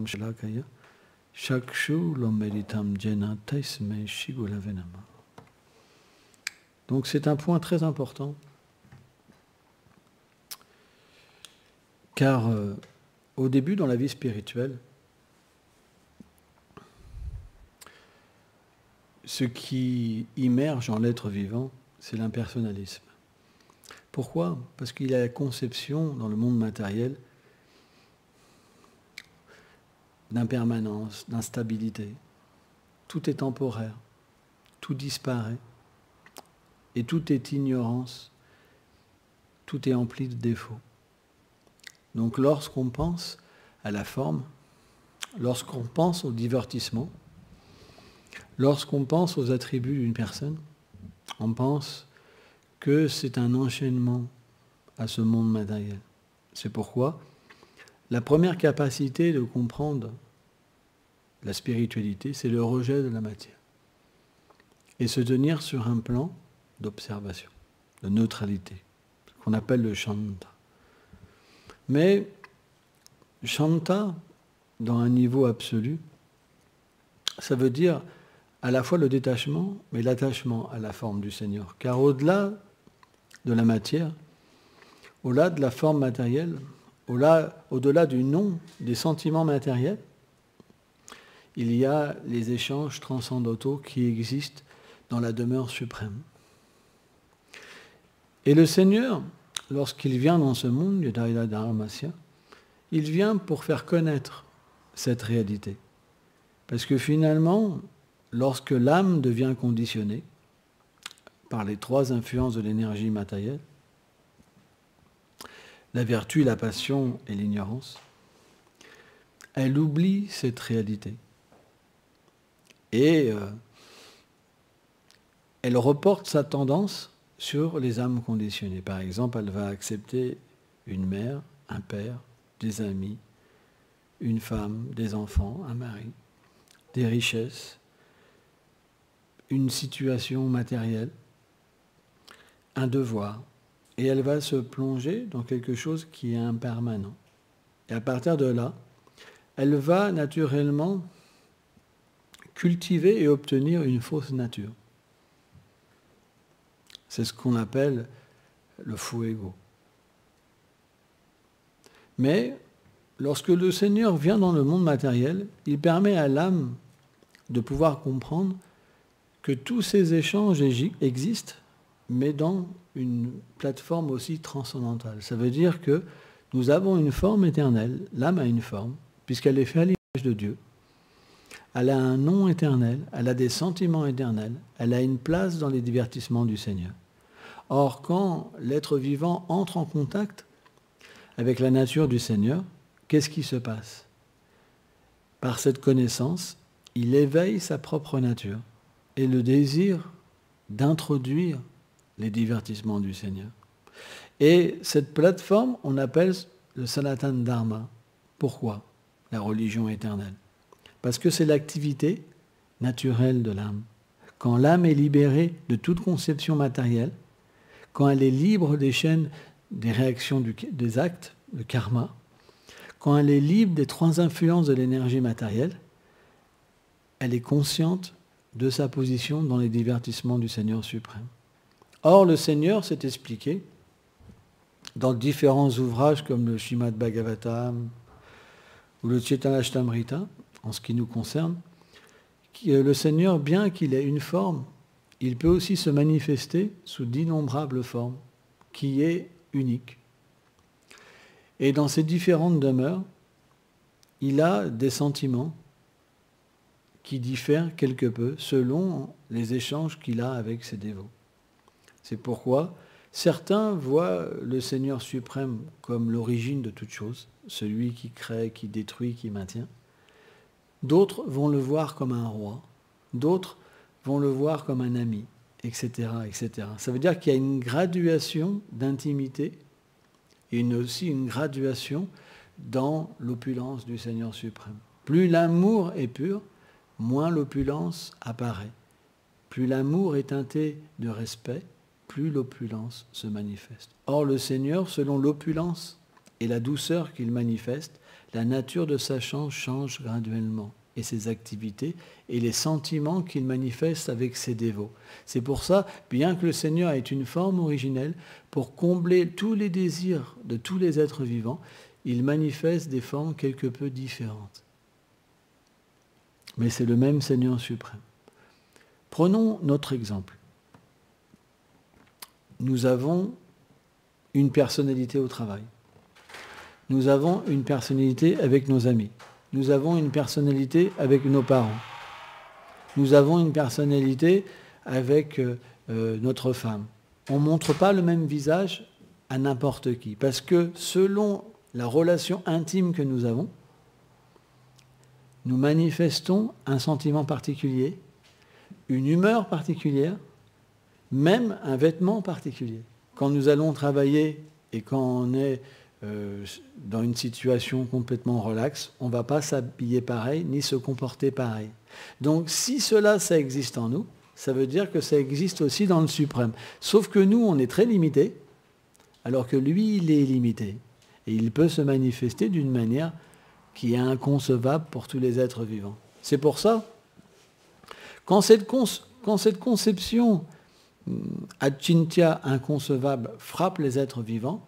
shalakaya, shakshu lomeritam jena taisme shigulavenama. Donc c'est un point très important, car au début dans la vie spirituelle, ce qui immerge en l'être vivant, c'est l'impersonnalisme. Pourquoi ? Parce qu'il y a la conception dans le monde matériel d'impermanence, d'instabilité. Tout est temporaire, tout disparaît, et tout est ignorance, tout est empli de défauts. Donc lorsqu'on pense à la forme, lorsqu'on pense au divertissement, lorsqu'on pense aux attributs d'une personne, on pense que c'est un enchaînement à ce monde matériel. C'est pourquoi la première capacité de comprendre la spiritualité, c'est le rejet de la matière. Et se tenir sur un plan d'observation, de neutralité, ce qu'on appelle le Shanta. Mais Shanta, dans un niveau absolu, ça veut dire à la fois le détachement, mais l'attachement à la forme du Seigneur. Car au-delà de la matière, au-delà de la forme matérielle, au-delà du nom, des sentiments matériels, il y a les échanges transcendantaux qui existent dans la demeure suprême. Et le Seigneur, lorsqu'il vient dans ce monde, Yadaya Dharmasya, il vient pour faire connaître cette réalité. Parce que finalement, lorsque l'âme devient conditionnée par les trois influences de l'énergie matérielle, la vertu, la passion et l'ignorance, elle oublie cette réalité. Et elle reporte sa tendance sur les âmes conditionnées. Par exemple, elle va accepter une mère, un père, des amis, une femme, des enfants, un mari, des richesses, une situation matérielle, un devoir. Et elle va se plonger dans quelque chose qui est impermanent. Et à partir de là, elle va naturellement cultiver et obtenir une fausse nature. C'est ce qu'on appelle le faux ego. Mais lorsque le Seigneur vient dans le monde matériel, il permet à l'âme de pouvoir comprendre que tous ces échanges existent, mais dans une plateforme aussi transcendantale. Ça veut dire que nous avons une forme éternelle, l'âme a une forme, puisqu'elle est faite à l'image de Dieu. Elle a un nom éternel, elle a des sentiments éternels, elle a une place dans les divertissements du Seigneur. Or, quand l'être vivant entre en contact avec la nature du Seigneur, qu'est-ce qui se passe ? Par cette connaissance, il éveille sa propre nature et le désir d'introduire les divertissements du Seigneur. Et cette plateforme, on appelle le Sanatan Dharma. Pourquoi ? La religion éternelle. Parce que c'est l'activité naturelle de l'âme. Quand l'âme est libérée de toute conception matérielle, quand elle est libre des chaînes, des réactions des actes, le karma, quand elle est libre des trois influences de l'énergie matérielle, elle est consciente de sa position dans les divertissements du Seigneur suprême. Or, le Seigneur s'est expliqué dans différents ouvrages comme le Srimad Bhagavatam ou le Chaitanashtamrita, en ce qui nous concerne, que le Seigneur, bien qu'il ait une forme, il peut aussi se manifester sous d'innombrables formes, qui est unique. Et dans ces différentes demeures, il a des sentiments qui diffèrent quelque peu selon les échanges qu'il a avec ses dévots. C'est pourquoi certains voient le Seigneur suprême comme l'origine de toute chose, celui qui crée, qui détruit, qui maintient. D'autres vont le voir comme un roi, d'autres vont le voir comme un ami, etc., etc. Ça veut dire qu'il y a une graduation d'intimité et aussi une graduation dans l'opulence du Seigneur suprême. Plus l'amour est pur, moins l'opulence apparaît. Plus l'amour est teinté de respect, plus l'opulence se manifeste. Or, le Seigneur, selon l'opulence et la douceur qu'il manifeste, la nature de sa change graduellement, et ses activités, et les sentiments qu'il manifeste avec ses dévots. C'est pour ça, bien que le Seigneur ait une forme originelle, pour combler tous les désirs de tous les êtres vivants, il manifeste des formes quelque peu différentes. Mais c'est le même Seigneur suprême. Prenons notre exemple. Nous avons une personnalité au travail. Nous avons une personnalité avec nos amis. Nous avons une personnalité avec nos parents. Nous avons une personnalité avec notre femme. On ne montre pas le même visage à n'importe qui. Parce que selon la relation intime que nous avons, nous manifestons un sentiment particulier, une humeur particulière, même un vêtement particulier. Quand nous allons travailler et quand on est dans une situation complètement relaxe, on ne va pas s'habiller pareil, ni se comporter pareil. Donc si cela, ça existe en nous, ça veut dire que ça existe aussi dans le suprême. Sauf que nous, on est très limité, alors que lui, il est illimité. Et il peut se manifester d'une manière qui est inconcevable pour tous les êtres vivants. C'est pour ça, quand cette conception achintya, inconcevable, frappe les êtres vivants,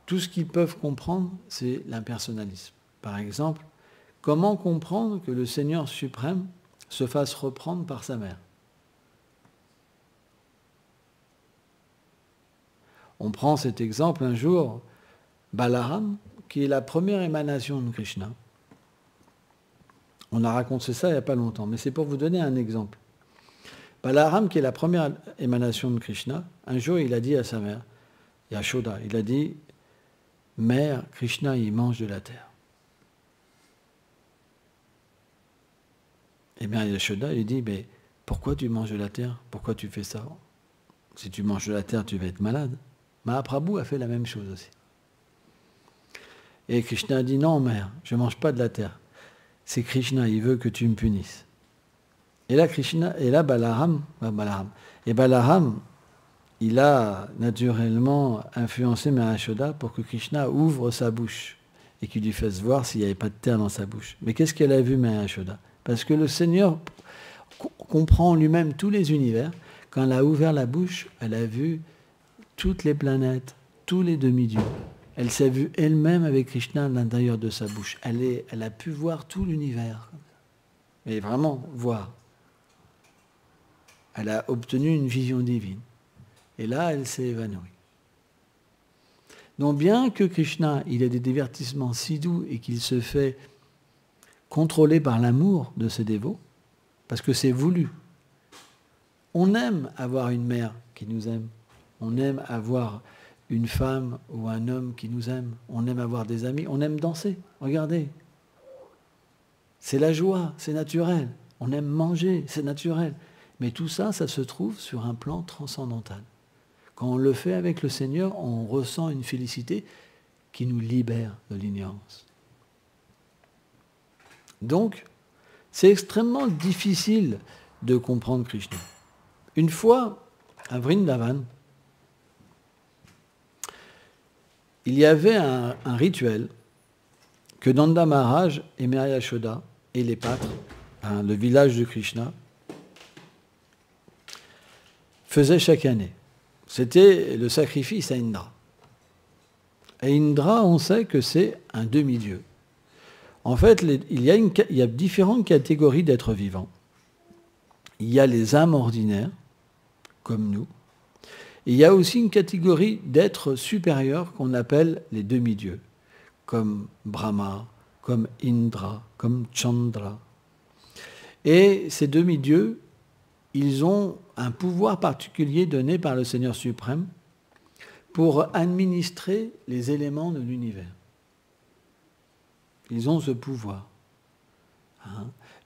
tout ce qu'ils peuvent comprendre, c'est l'impersonnalisme. Par exemple, comment comprendre que le Seigneur suprême se fasse reprendre par sa mère? On prend cet exemple un jour, Balaram, qui est la première émanation de Krishna. On a raconté ça il n'y a pas longtemps, mais c'est pour vous donner un exemple. Balaram, qui est la première émanation de Krishna, un jour il a dit à sa mère, Yashoda, il a dit, mère, Krishna, il mange de la terre. Eh bien, Yashoda, il dit, mais pourquoi tu manges de la terre? Pourquoi tu fais ça? Si tu manges de la terre, tu vas être malade. Mahaprabhu a fait la même chose aussi. Et Krishna a dit, non, mère, je ne mange pas de la terre. C'est Krishna, il veut que tu me punisses. Et là, Balaram, il a naturellement influencé Yashoda pour que Krishna ouvre sa bouche et qu'il lui fasse voir s'il n'y avait pas de terre dans sa bouche. Mais qu'est-ce qu'elle a vu, Yashoda? Parce que le Seigneur comprend lui-même tous les univers. Quand elle a ouvert la bouche, elle a vu toutes les planètes, tous les demi-dieux. Elle s'est vue elle-même avec Krishna à l'intérieur de sa bouche. Elle a pu voir tout l'univers. Mais vraiment, voir. Elle a obtenu une vision divine. Et là, elle s'est évanouie. Donc bien que Krishna, il ait des divertissements si doux et qu'il se fait contrôler par l'amour de ses dévots, parce que c'est voulu. On aime avoir une mère qui nous aime. On aime avoir une femme ou un homme qui nous aime. On aime avoir des amis. On aime danser. Regardez. C'est la joie, c'est naturel. On aime manger, c'est naturel. Mais tout ça, ça se trouve sur un plan transcendantal. Quand on le fait avec le Seigneur, on ressent une félicité qui nous libère de l'ignorance. Donc, c'est extrêmement difficile de comprendre Krishna. Une fois, à Vrindavan, il y avait un rituel que Nanda Maharaj et Mère Yashoda et les pâtres, le village de Krishna, faisaient chaque année. C'était le sacrifice à Indra. Et Indra, on sait que c'est un demi-dieu. En fait, il y a différentes catégories d'êtres vivants. Il y a les âmes ordinaires, comme nous. Et il y a aussi une catégorie d'êtres supérieurs qu'on appelle les demi-dieux, comme Brahma, comme Indra, comme Chandra. Et ces demi-dieux, ils ont un pouvoir particulier donné par le Seigneur suprême pour administrer les éléments de l'univers. Ils ont ce pouvoir.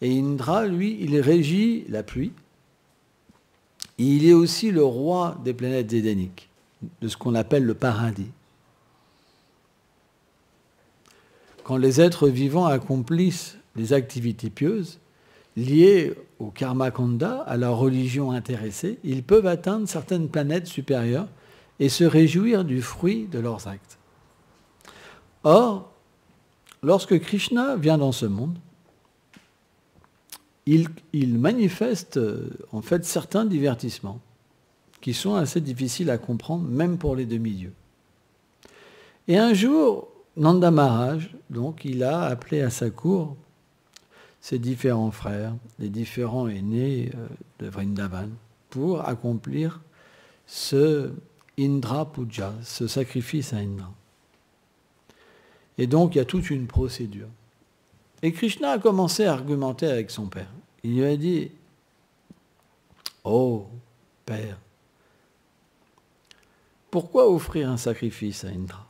Et Indra, lui, il régit la pluie. Et il est aussi le roi des planètes édéniques, de ce qu'on appelle le paradis. Quand les êtres vivants accomplissent des activités pieuses liées au karma kanda, à leur religion intéressée, ils peuvent atteindre certaines planètes supérieures et se réjouir du fruit de leurs actes. Or, lorsque Krishna vient dans ce monde, il manifeste en fait certains divertissements qui sont assez difficiles à comprendre, même pour les demi-dieux. Et un jour, Nanda Maharaj, donc, il a appelé à sa cour ses différents frères, les différents aînés de Vrindavan, pour accomplir ce Indra Puja, ce sacrifice à Indra. Et donc, il y a toute une procédure. Et Krishna a commencé à argumenter avec son père. Il lui a dit, « Oh, père, pourquoi offrir un sacrifice à Indra?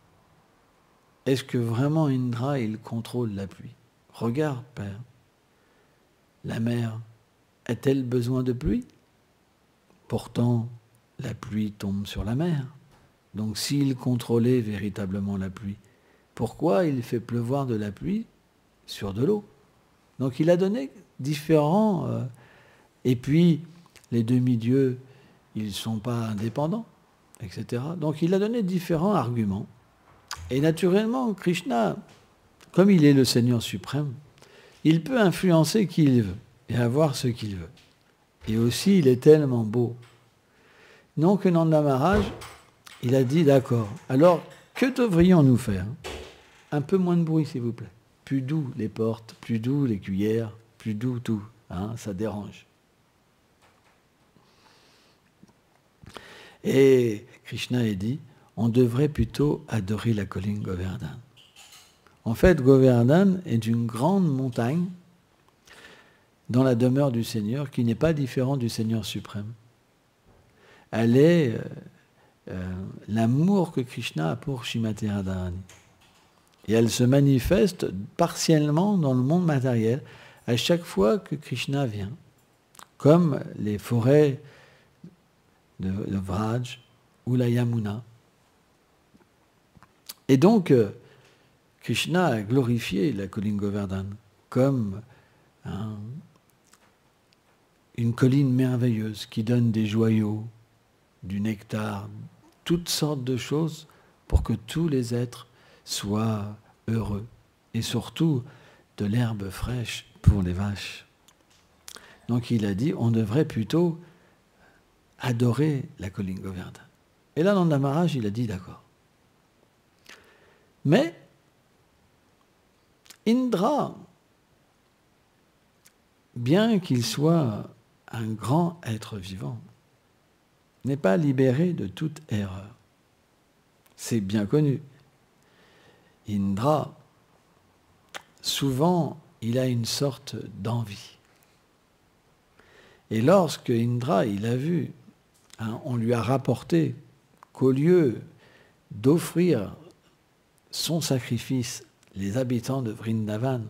Est-ce que vraiment Indra, il contrôle la pluie? Regarde, père, la mer a-t-elle besoin de pluie? Pourtant, la pluie tombe sur la mer. Donc s'il contrôlait véritablement la pluie, pourquoi il fait pleuvoir de la pluie sur de l'eau? Donc il a donné différents... et puis, les demi-dieux, ils ne sont pas indépendants, etc. Donc il a donné différents arguments. Et naturellement, Krishna, comme il est le Seigneur suprême, il peut influencer qui il veut et avoir ce qu'il veut. Et aussi, il est tellement beau. Donc Nanda Maharaj, il a dit, d'accord, alors que devrions-nous faire? Un peu moins de bruit, s'il vous plaît. Plus doux les portes, plus doux les cuillères, plus doux tout. Hein, ça dérange. Et Krishna a dit, on devrait plutôt adorer la colline Govardhan. En fait, Govardhan est une grande montagne dans la demeure du Seigneur qui n'est pas différente du Seigneur suprême. Elle est l'amour que Krishna a pour Srimati Radharani. Et elle se manifeste partiellement dans le monde matériel à chaque fois que Krishna vient, comme les forêts de Vraj ou la Yamuna. Et donc, Krishna a glorifié la colline Govardhan comme une colline merveilleuse qui donne des joyaux, du nectar, toutes sortes de choses pour que tous les êtres soient heureux. Et surtout, de l'herbe fraîche pour les vaches. Donc il a dit, on devrait plutôt adorer la colline Govardhan. Et là, Nanda Maharaj, il a dit, d'accord. Mais Indra, bien qu'il soit un grand être vivant, n'est pas libéré de toute erreur. C'est bien connu. Indra, souvent, il a une sorte d'envie. Et lorsque Indra, il a vu, on lui a rapporté qu'au lieu d'offrir son sacrifice, les habitants de Vrindavan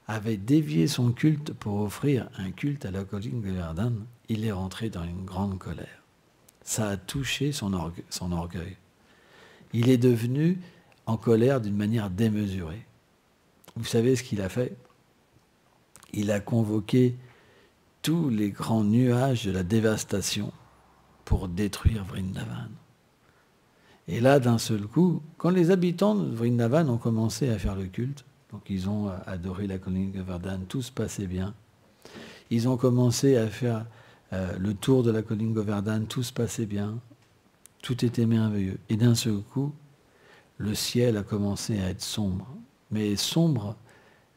avaient dévié son culte pour offrir un culte à la colline Govardhan, il est rentré dans une grande colère. Ça a touché son orgueil. Il est devenu en colère d'une manière démesurée. Vous savez ce qu'il a fait? Il a convoqué tous les grands nuages de la dévastation pour détruire Vrindavan. Et là, d'un seul coup, quand les habitants de Vrindavan ont commencé à faire le culte, donc ils ont adoré la colline Govardhan, tout se passait bien. Ils ont commencé à faire le tour de la colline Govardhan, tout se passait bien. Tout était merveilleux. Et d'un seul coup, le ciel a commencé à être sombre. Mais sombre,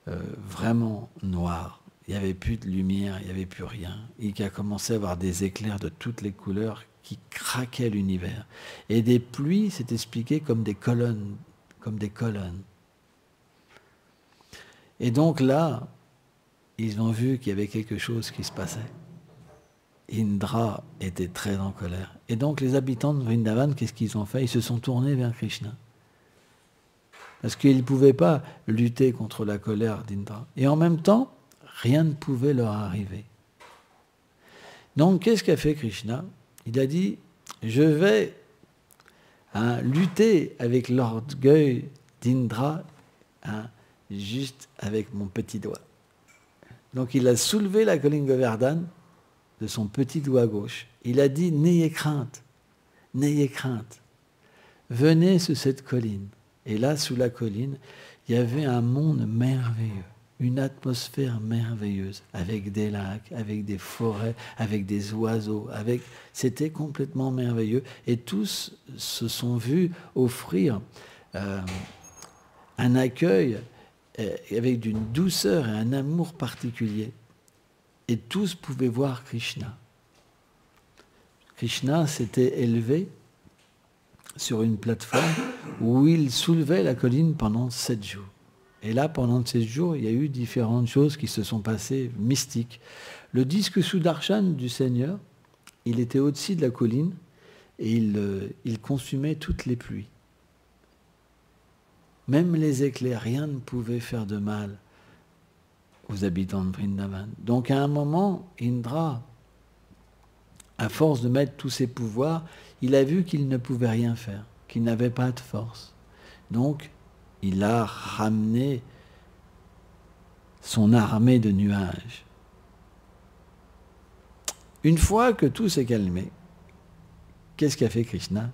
vraiment noir. Il n'y avait plus de lumière, il n'y avait plus rien. Et il a commencé à avoir des éclairs de toutes les couleurs qui craquaient l'univers. Et des pluies s'est expliqué comme des colonnes, comme des colonnes. Et donc là, ils ont vu qu'il y avait quelque chose qui se passait. Indra était très en colère. Et donc les habitants de Vrindavan, qu'est-ce qu'ils ont fait? Ils se sont tournés vers Krishna. Parce qu'ils ne pouvaient pas lutter contre la colère d'Indra. Et en même temps, rien ne pouvait leur arriver. Donc qu'est-ce qu'a fait Krishna? Il a dit, je vais lutter avec l'orgueil d'Indra juste avec mon petit doigt. Donc il a soulevé la colline Govardhan de son petit doigt gauche. Il a dit, n'ayez crainte, venez sur cette colline. Et là, sous la colline, il y avait un monde merveilleux, une atmosphère merveilleuse, avec des lacs, avec des forêts, avec des oiseaux, c'était complètement merveilleux. Et tous se sont vus offrir un accueil avec d'une douceur et un amour particulier. Et tous pouvaient voir Krishna. Krishna s'était élevé sur une plateforme où il soulevait la colline pendant 7 jours. Et là, pendant 7 jours, il y a eu différentes choses qui se sont passées mystiques. Le disque Sudarshan du Seigneur, il était au-dessus de la colline et il consumait toutes les pluies. Même les éclairs, rien ne pouvait faire de mal aux habitants de Vrindavan. Donc à un moment, Indra, à force de mettre tous ses pouvoirs, il a vu qu'il ne pouvait rien faire, qu'il n'avait pas de force. Donc, il a ramené son armée de nuages. Une fois que tout s'est calmé, qu'est-ce qu'a fait Krishna?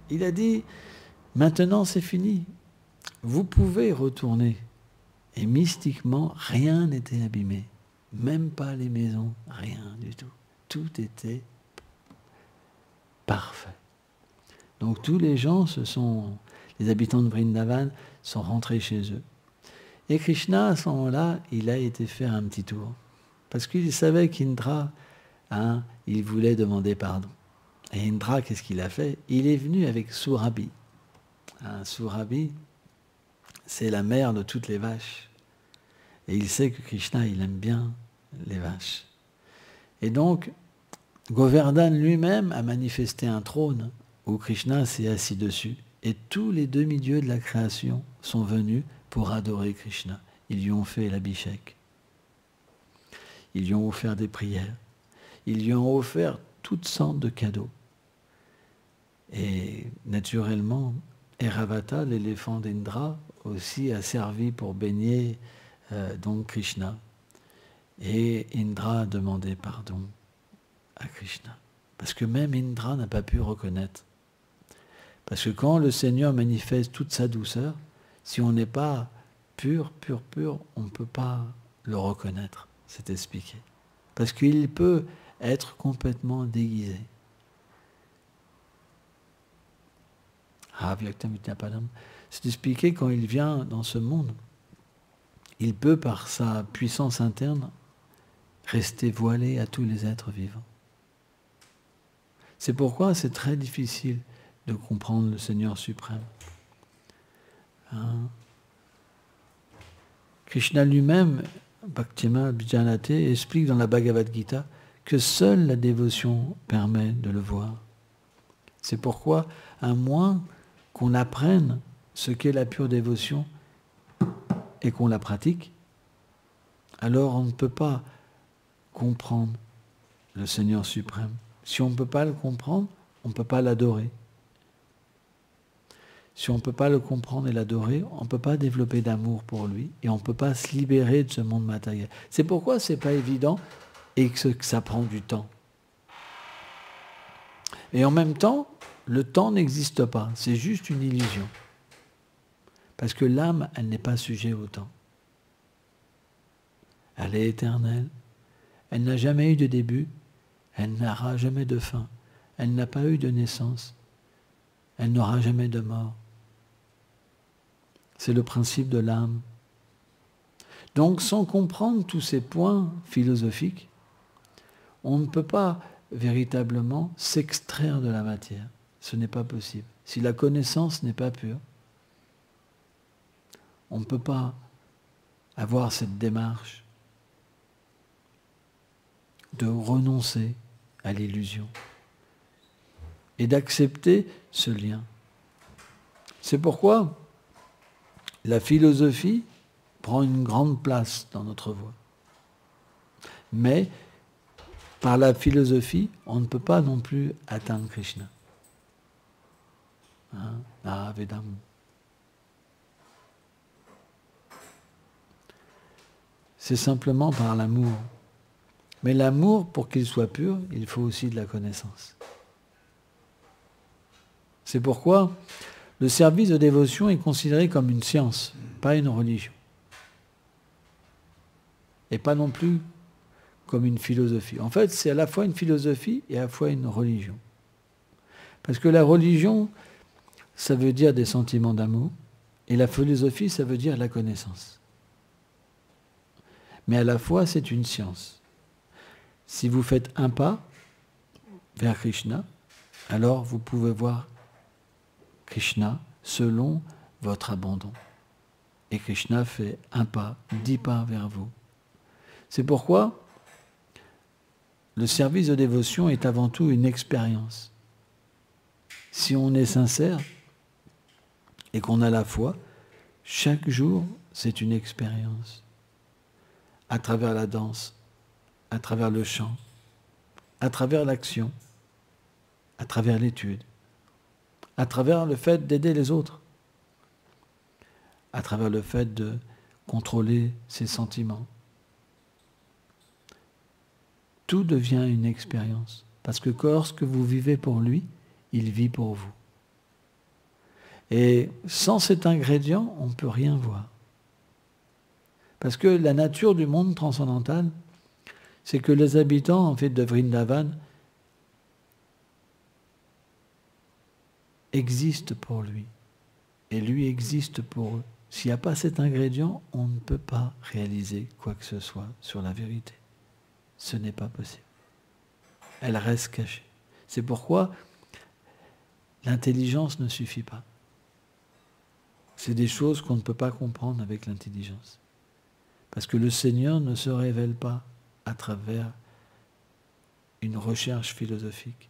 Il a dit, maintenant c'est fini, vous pouvez retourner. Et mystiquement, rien n'était abîmé, même pas les maisons, rien du tout. Tout était parfait. Donc tous les gens les habitants de Vrindavan sont rentrés chez eux. Et Krishna, à ce moment-là, il a été faire un petit tour. Parce qu'il savait qu'Indra, il voulait demander pardon. Et Indra, qu'est-ce qu'il a fait? Il est venu avec Surabhi. Surabhi, c'est la mère de toutes les vaches. Et il sait que Krishna, il aime bien les vaches. Et donc, Govardhan lui-même a manifesté un trône où Krishna s'est assis dessus. Et tous les demi-dieux de la création sont venus pour adorer Krishna. Ils lui ont fait l'abhishek. Ils lui ont offert des prières. Ils lui ont offert toutes sortes de cadeaux. Et naturellement, Airavata, l'éléphant d'Indra, aussi a servi pour baigner donc Krishna. Et Indra a demandé pardon à Krishna. Parce que même Indra n'a pas pu reconnaître. Parce que quand le Seigneur manifeste toute sa douceur, si on n'est pas pur, on ne peut pas le reconnaître. C'est expliqué. Parce qu'il peut être complètement déguisé. C'est expliqué quand il vient dans ce monde. Il peut, par sa puissance interne, rester voilé à tous les êtres vivants. C'est pourquoi c'est très difficile de comprendre le Seigneur suprême. Krishna lui-même, Bhaktima Bijanate, explique dans la Bhagavad Gita que seule la dévotion permet de le voir. C'est pourquoi, à moins qu'on apprenne ce qu'est la pure dévotion et qu'on la pratique, alors on ne peut pas comprendre le Seigneur suprême. Si on ne peut pas le comprendre, on ne peut pas l'adorer. Si on ne peut pas le comprendre et l'adorer, on ne peut pas développer d'amour pour lui et on ne peut pas se libérer de ce monde matériel. C'est pourquoi ce n'est pas évident et que ça prend du temps. Et en même temps, le temps n'existe pas, c'est juste une illusion. Parce que l'âme, elle n'est pas sujet au temps. Elle est éternelle, elle n'a jamais eu de début, elle n'aura jamais de fin, elle n'a pas eu de naissance, elle n'aura jamais de mort. C'est le principe de l'âme. Donc, sans comprendre tous ces points philosophiques, on ne peut pas véritablement s'extraire de la matière. Ce n'est pas possible. Si la connaissance n'est pas pure, on ne peut pas avoir cette démarche de renoncer à l'illusion et d'accepter ce lien. C'est pourquoi la philosophie prend une grande place dans notre voie. Mais par la philosophie, on ne peut pas non plus atteindre Krishna. Vedam. C'est simplement par l'amour. Mais l'amour, pour qu'il soit pur, il faut aussi de la connaissance. C'est pourquoi Le service de dévotion est considéré comme une science, pas une religion. Et pas non plus comme une philosophie. En fait, c'est à la fois une philosophie et à la fois une religion. Parce que la religion, ça veut dire des sentiments d'amour, et la philosophie, ça veut dire la connaissance. Mais à la fois, c'est une science. Si vous faites un pas vers Krishna, alors vous pouvez voir Krishna selon votre abandon. Et Krishna fait un pas, 10 pas vers vous. C'est pourquoi le service de dévotion est avant tout une expérience. Si on est sincère et qu'on a la foi, chaque jour, c'est une expérience. À travers la danse, à travers le chant, à travers l'action, à travers l'étude, à travers le fait d'aider les autres, à travers le fait de contrôler ses sentiments. Tout devient une expérience. Parce que lorsque vous vivez pour lui, il vit pour vous. Et sans cet ingrédient, on ne peut rien voir. Parce que la nature du monde transcendantal, c'est que les habitants en fait, de Vrindavan existent pour lui. Et lui existe pour eux. S'il n'y a pas cet ingrédient, on ne peut pas réaliser quoi que ce soit sur la vérité. Ce n'est pas possible. Elle reste cachée. C'est pourquoi l'intelligence ne suffit pas. C'est des choses qu'on ne peut pas comprendre avec l'intelligence. Parce que le Seigneur ne se révèle pas à travers une recherche philosophique.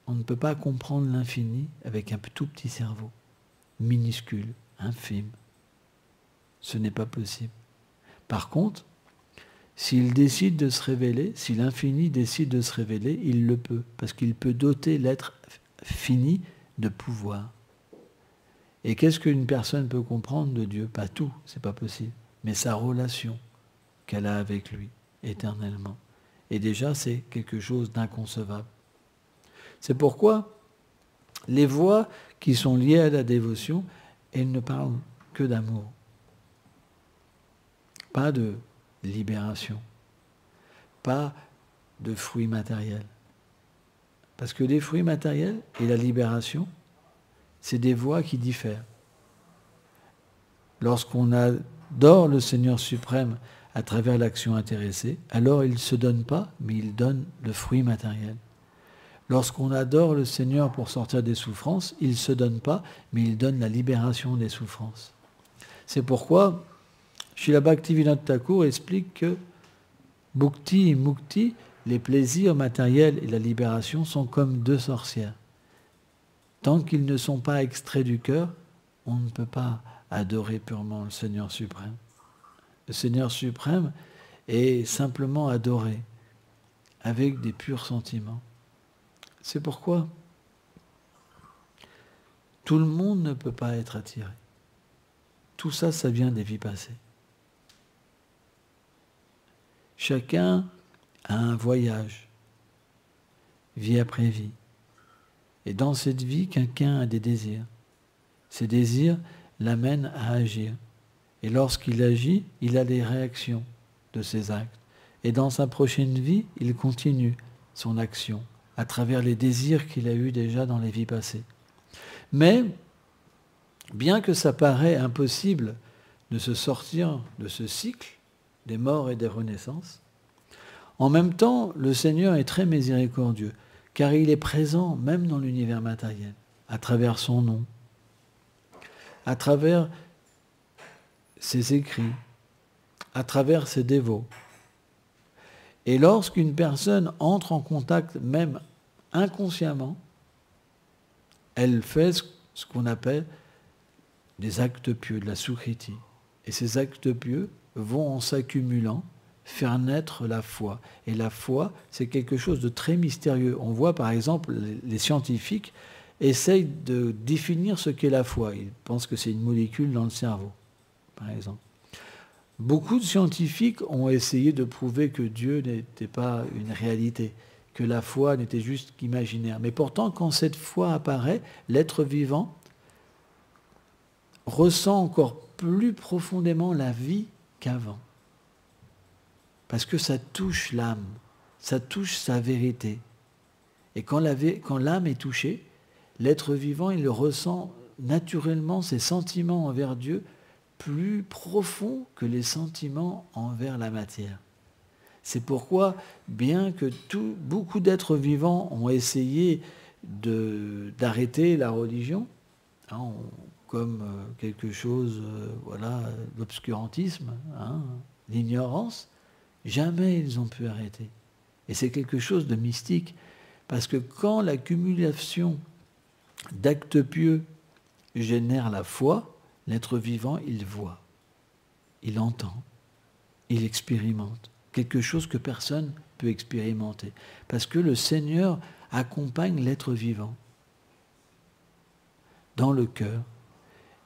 On ne peut pas comprendre l'infini avec un tout petit cerveau, minuscule, infime. Ce n'est pas possible. Par contre, s'il décide de se révéler, si l'infini décide de se révéler, il le peut, parce qu'il peut doter l'être fini de pouvoir. Et qu'est-ce qu'une personne peut comprendre de Dieu? Pas tout, c'est pas possible, mais sa relation qu'elle a avec lui, éternellement. Et déjà, c'est quelque chose d'inconcevable. C'est pourquoi les voies qui sont liées à la dévotion, elles ne parlent que d'amour. Pas de libération, pas de fruits matériels. Parce que les fruits matériels et la libération, c'est des voies qui diffèrent. Lorsqu'on adore le Seigneur suprême à travers l'action intéressée, alors il ne se donne pas, mais il donne le fruit matériel. Lorsqu'on adore le Seigneur pour sortir des souffrances, il ne se donne pas, mais il donne la libération des souffrances. C'est pourquoi Srila Bhaktivinoda Thakur explique que Bhukti et Mukti, les plaisirs matériels et la libération, sont comme deux sorcières. Tant qu'ils ne sont pas extraits du cœur, on ne peut pas adorer purement le Seigneur suprême. Le Seigneur suprême est simplement adoré avec des purs sentiments. C'est pourquoi tout le monde ne peut pas être attiré. Tout ça, ça vient des vies passées. Chacun a un voyage, vie après vie. Et dans cette vie, quelqu'un a des désirs. Ces désirs l'amènent à agir. Et lorsqu'il agit, il a des réactions de ses actes. Et dans sa prochaine vie, il continue son action à travers les désirs qu'il a eus déjà dans les vies passées. Mais, bien que ça paraît impossible de se sortir de ce cycle des morts et des renaissances, en même temps, le Seigneur est très miséricordieux, car il est présent même dans l'univers matériel, à travers son nom, à travers ses écrits, à travers ses dévots. Et lorsqu'une personne entre en contact, même inconsciemment, elle fait ce qu'on appelle des actes pieux, de la sukriti. Et ces actes pieux vont, en s'accumulant, faire naître la foi. Et la foi, c'est quelque chose de très mystérieux. On voit par exemple, les scientifiques essayent de définir ce qu'est la foi. Ils pensent que c'est une molécule dans le cerveau, par exemple. Beaucoup de scientifiques ont essayé de prouver que Dieu n'était pas une réalité, que la foi n'était juste qu'imaginaire. Mais pourtant, quand cette foi apparaît, l'être vivant ressent encore plus profondément la vie qu'avant. Parce que ça touche l'âme, ça touche sa vérité. Et quand l'âme est touchée, l'être vivant, il ressent naturellement ses sentiments envers Dieu plus profonds que les sentiments envers la matière. C'est pourquoi, bien que beaucoup d'êtres vivants ont essayé d'arrêter la religion, comme quelque chose, l'obscurantisme, l'ignorance, jamais ils ont pu arrêter. Et c'est quelque chose de mystique, parce que quand l'accumulation d'actes pieux génère la foi, l'être vivant, il voit, il entend, il expérimente. Quelque chose que personne ne peut expérimenter. Parce que le Seigneur accompagne l'être vivant dans le cœur.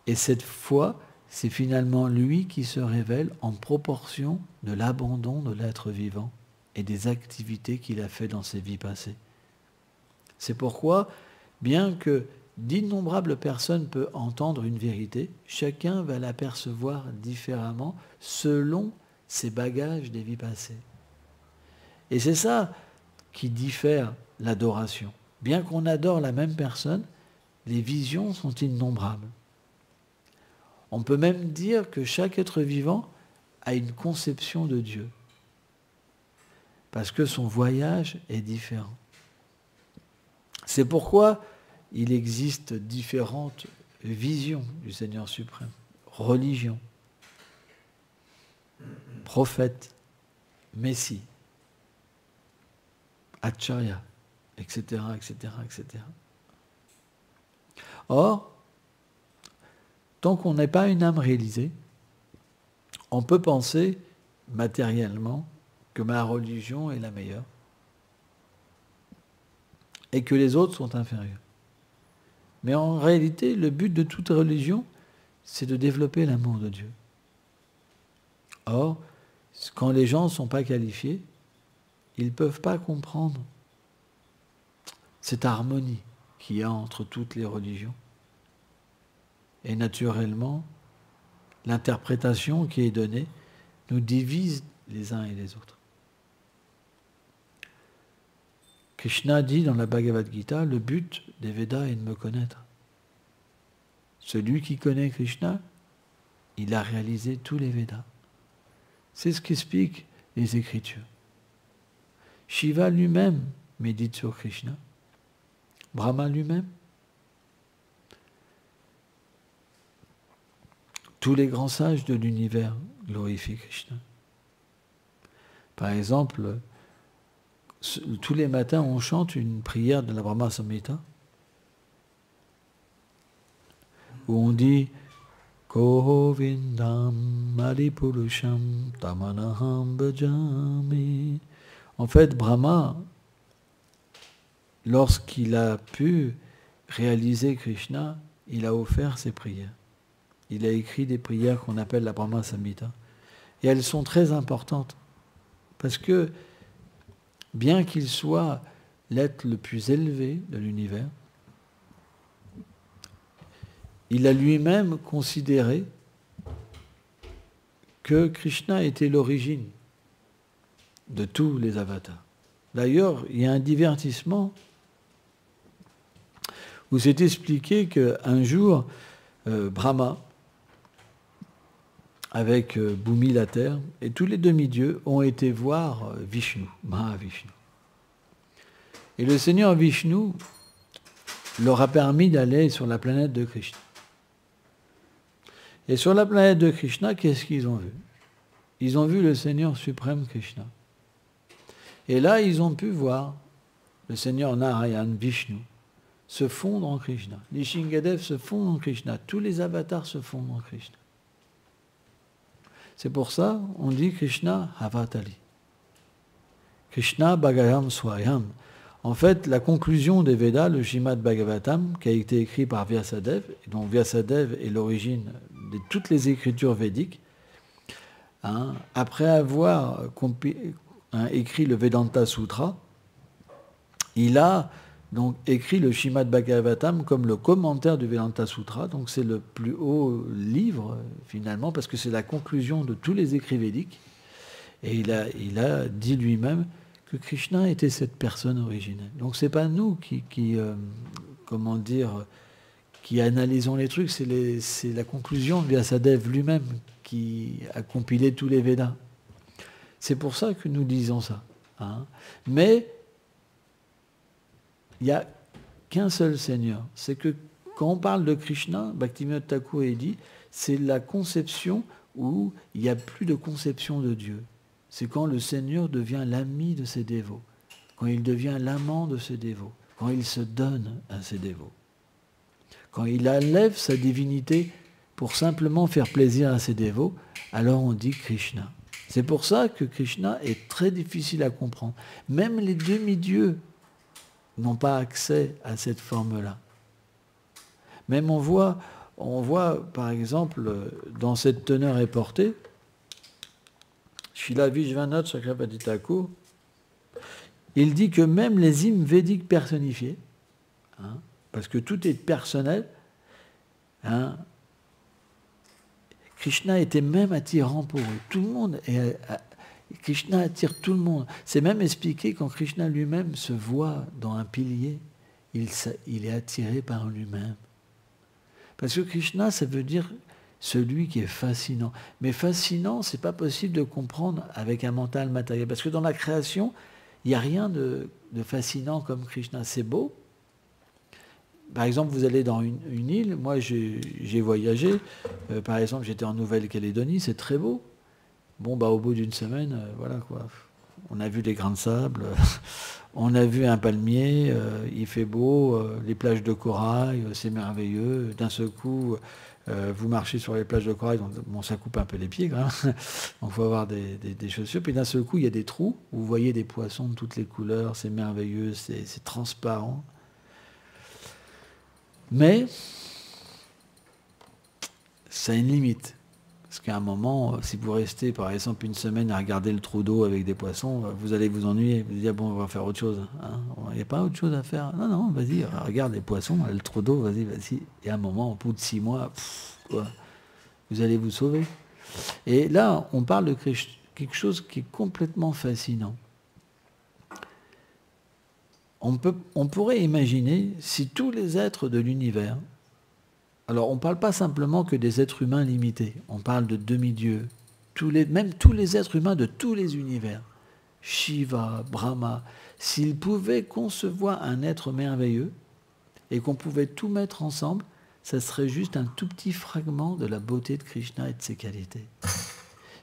Et cette foi, c'est finalement lui qui se révèle en proportion de l'abandon de l'être vivant et des activités qu'il a fait dans ses vies passées. C'est pourquoi, bien que d'innombrables personnes peuvent entendre une vérité, chacun va l'apercevoir différemment selon ses bagages des vies passées. Et c'est ça qui diffère l'adoration. Bien qu'on adore la même personne, les visions sont innombrables. On peut même dire que chaque être vivant a une conception de Dieu, parce que son voyage est différent. C'est pourquoi il existe différentes visions du Seigneur suprême, religion, prophète, Messie, Acharya, etc., etc., etc. Or, tant qu'on n'est pas une âme réalisée, on peut penser matériellement que ma religion est la meilleure et que les autres sont inférieurs. Mais en réalité, le but de toute religion, c'est de développer l'amour de Dieu. Or, quand les gens ne sont pas qualifiés, ils ne peuvent pas comprendre cette harmonie qu'il y a entre toutes les religions. Et naturellement, l'interprétation qui est donnée nous divise les uns et les autres. Krishna dit dans la Bhagavad Gita, le but des Védas est de me connaître. Celui qui connaît Krishna, il a réalisé tous les Védas. C'est ce qu'expliquent les Écritures. Shiva lui-même médite sur Krishna. Brahma lui-même. Tous les grands sages de l'univers glorifient Krishna. Par exemple, tous les matins, on chante une prière de la Brahma Samhita où on dit Govindam Adipurusham Tamanaham Bhajami. En fait, Brahma, lorsqu'il a pu réaliser Krishna, il a offert ses prières. Il a écrit des prières qu'on appelle la Brahma Samhita. Et elles sont très importantes. Parce que, bien qu'il soit l'être le plus élevé de l'univers, il a lui-même considéré que Krishna était l'origine de tous les avatars. D'ailleurs, il y a un divertissement où c'est expliqué qu'un jour, Brahma, avec Bhumi la terre, et tous les demi-dieux ont été voir Vishnu, Mahavishnu. Et le Seigneur Vishnu leur a permis d'aller sur la planète de Krishna. Et sur la planète de Krishna, qu'est-ce qu'ils ont vu? Ils ont vu le Seigneur suprême Krishna. Et là, ils ont pu voir le Seigneur Narayan, Vishnu, se fondre en Krishna. Les Shingadev se fondent en Krishna. Tous les avatars se fondent en Krishna. C'est pour ça on dit Krishna Avatali. Krishna Bhagayam Swayam. En fait, la conclusion des Védas, le Srimad Bhagavatam, qui a été écrit par Vyasadeva, et dont Vyasadeva est l'origine de toutes les écritures védiques, après avoir écrit le Vedanta Sutra, il a donc écrit le Srimad Bhagavatam comme le commentaire du Vedanta Sutra. Donc c'est le plus haut livre, finalement, parce que c'est la conclusion de tous les écrits védiques. Et il a dit lui-même que Krishna était cette personne originelle. Donc c'est pas nous qui analysons les trucs, c'est la conclusion de Vyasadeva lui-même qui a compilé tous les Védas. C'est pour ça que nous disons ça. Hein. Mais il n'y a qu'un seul Seigneur. C'est que quand on parle de Krishna, Bhaktivinoda Thakur dit, c'est la conception où il n'y a plus de conception de Dieu. C'est quand le Seigneur devient l'ami de ses dévots, quand il devient l'amant de ses dévots, quand il se donne à ses dévots, quand il enlève sa divinité pour simplement faire plaisir à ses dévots, alors on dit Krishna. C'est pour ça que Krishna est très difficile à comprendre. Même les demi-dieux n'ont pas accès à cette forme-là. Même on voit par exemple, dans cette teneur est portée, Srila Vishwanath Chakravarti Thakur, il dit que même les hymnes védiques personnifiés, hein, parce que tout est personnel, hein, Krishna était même attirant pour eux. Tout le monde Krishna attire tout le monde. C'est même expliqué quand Krishna lui-même se voit dans un pilier, il est attiré par lui-même. Parce que Krishna, ça veut dire celui qui est fascinant. Mais fascinant, c'est pas possible de comprendre avec un mental matériel. Parce que dans la création, il n'y a rien de fascinant comme Krishna. C'est beau. Par exemple, vous allez dans une île. Moi, j'ai voyagé. Par exemple, j'étais en Nouvelle-Calédonie. C'est très beau. Bon, au bout d'une semaine, voilà quoi. On a vu des grains de sable. On a vu un palmier. Il fait beau. Les plages de corail, c'est merveilleux. D'un seul coup... vous marchez sur les plages de corail, donc bon, ça coupe un peu les pieds, quand même. Donc il faut avoir des chaussures. Puis d'un seul coup, il y a des trous, vous voyez des poissons de toutes les couleurs, c'est merveilleux, c'est transparent. Mais ça a une limite. Parce qu'à un moment, si vous restez par exemple une semaine à regarder le trou d'eau avec des poissons, vous allez vous ennuyer. Vous allez dire, bon, on va faire autre chose. Hein. Il n'y a pas autre chose à faire. Non, vas-y, regarde les poissons, le trou d'eau, vas-y. Et à un moment, au bout de 6 mois, vous allez vous sauver. Et là, on parle de quelque chose qui est complètement fascinant. On pourrait imaginer si tous les êtres de l'univers, alors on ne parle pas simplement que des êtres humains limités, on parle de demi-dieux, même tous les êtres humains de tous les univers, Shiva, Brahma, s'ils pouvaient concevoir un être merveilleux et qu'on pouvait tout mettre ensemble, ça serait juste un tout petit fragment de la beauté de Krishna et de ses qualités.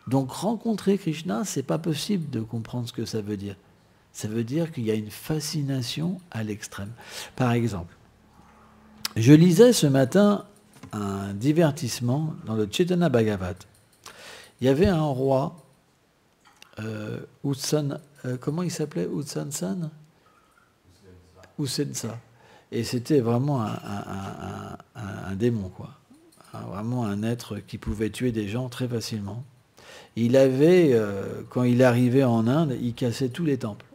Donc rencontrer Krishna, c'est pas possible de comprendre ce que ça veut dire. Ça veut dire qu'il y a une fascination à l'extrême. Par exemple, je lisais ce matin un divertissement dans le Chaitanya Bhagavat. Il y avait un roi, comment il s'appelait, Utsansan Usensa. Et c'était vraiment un démon, quoi. Vraiment un être qui pouvait tuer des gens très facilement. Il avait, quand il arrivait en Inde, il cassait tous les temples.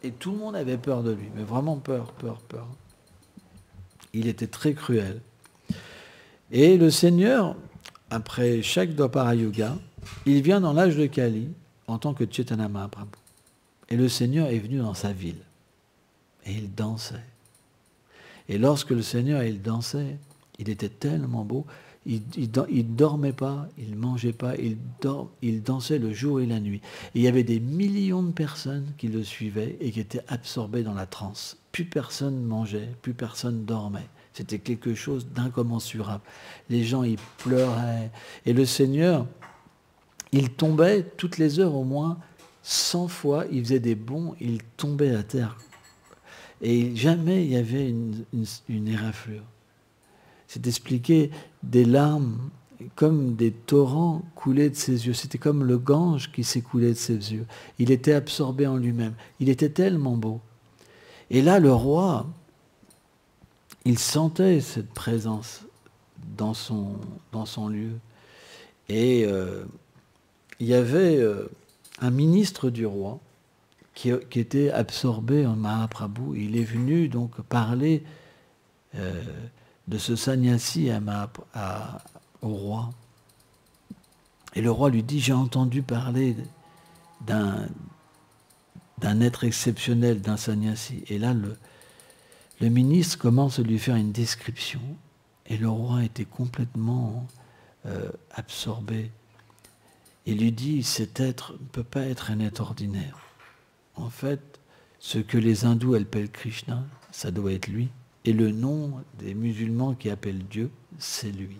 Et tout le monde avait peur de lui, mais vraiment peur. Il était très cruel. Et le Seigneur, après chaque Dwapara Yuga, il vient dans l'âge de Kali en tant que Chaitanya Mahaprabhu. Et le Seigneur est venu dans sa ville. Et il dansait. Et lorsque le Seigneur il dansait, il était tellement beau, il ne dormait pas, il ne mangeait pas, il dansait le jour et la nuit. Et il y avait des millions de personnes qui le suivaient et qui étaient absorbées dans la transe. Plus personne mangeait, plus personne dormait. C'était quelque chose d'incommensurable. Les gens, ils pleuraient. Et le Seigneur, il tombait toutes les heures au moins 100 fois, il faisait des bonds, il tombait à terre. Et jamais il y avait une éraflure. C'est expliqué, des larmes comme des torrents coulaient de ses yeux. C'était comme le Gange qui s'écoulait de ses yeux. Il était absorbé en lui-même. Il était tellement beau. Et là, le roi, il sentait cette présence dans son lieu. Et il y avait un ministre du roi qui était absorbé en Mahaprabhu. Il est venu donc parler de ce sannyasi au roi. Et le roi lui dit, j'ai entendu parler d'un être exceptionnel, d'un sannyasi. Et là, le ministre commence à lui faire une description. Et le roi était complètement absorbé. Il lui dit, cet être ne peut pas être un être ordinaire. En fait, ce que les hindous appellent Krishna, ça doit être lui. Et le nom des musulmans qui appellent Dieu, c'est lui.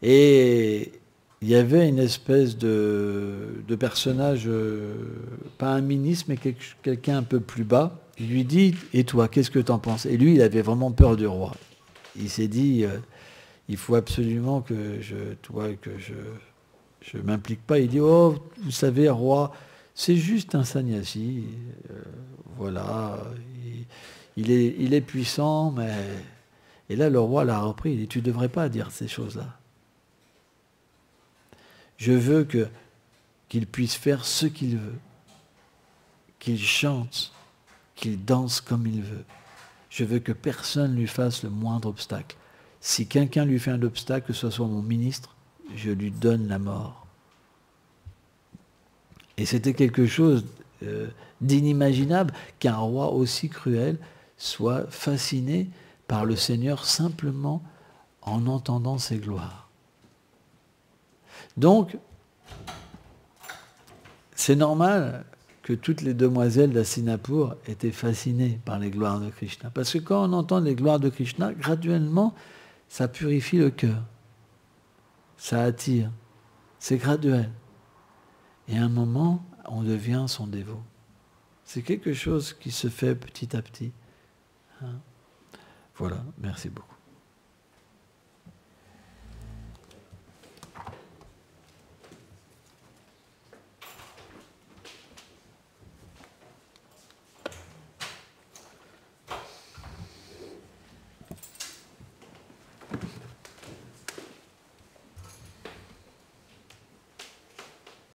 Et il y avait une espèce de personnage, pas un ministre, mais quelqu'un un peu plus bas. Il lui dit, et toi, qu'est-ce que tu en penses? Et lui, il avait vraiment peur du roi. Il s'est dit, il faut absolument que je m'implique pas. Il dit, oh, vous savez, roi, c'est juste un sannyasi. Voilà, il est puissant, mais... Et là, le roi l'a repris. Il dit, tu ne devrais pas dire ces choses-là. Je veux qu'il puisse faire ce qu'il veut, qu'il chante, qu'il danse comme il veut. Je veux que personne lui fasse le moindre obstacle. Si quelqu'un lui fait un obstacle, que ce soit mon ministre, je lui donne la mort. Et c'était quelque chose d'inimaginable qu'un roi aussi cruel soit fasciné par le Seigneur simplement en entendant ses gloires. Donc, c'est normal que toutes les demoiselles d'Hastinapur étaient fascinées par les gloires de Krishna. Parce que quand on entend les gloires de Krishna, graduellement, ça purifie le cœur. Ça attire. C'est graduel. Et à un moment, on devient son dévot. C'est quelque chose qui se fait petit à petit. Voilà, merci beaucoup.